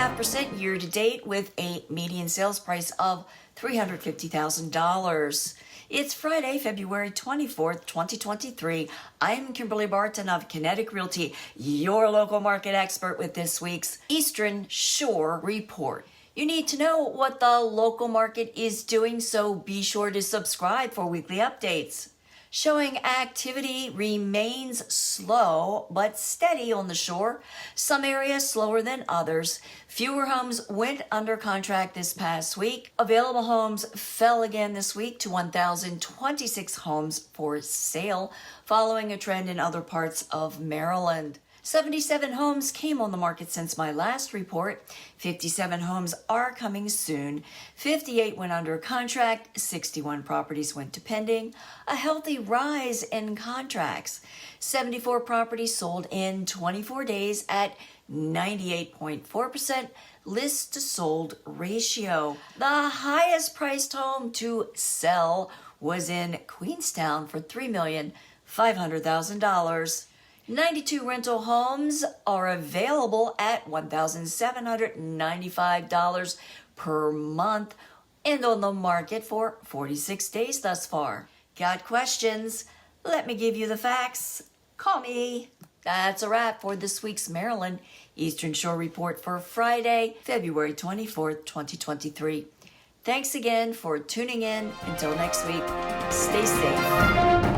2.5% year to date with a median sales price of $350,000. It's Friday, February 24th, 2023. I'm Kimberly Barton of Kinetic Realty, your local market expert with this week's Eastern Shore Report. You need to know what the local market is doing, so be sure to subscribe for weekly updates. Showing activity remains slow but steady on the shore. Some areas slower than others. Fewer homes went under contract this past week. Available homes fell again this week to 1,026 homes for sale, following a trend in other parts of Maryland. 77 homes came on the market since my last report. 57 homes are coming soon. 58 went under contract. 61 properties went to pending. A healthy rise in contracts. 74 properties sold in 24 days at 98.4% list to sold ratio. The highest priced home to sell was in Queenstown for $3,500,000. 92 rental homes are available at $1,795 per month and on the market for 46 days thus far. Got questions? Let me give you the facts. Call me. That's a wrap for this week's Maryland Eastern Shore Report for Friday, February 24th, 2023. Thanks again for tuning in. Until next week, stay safe.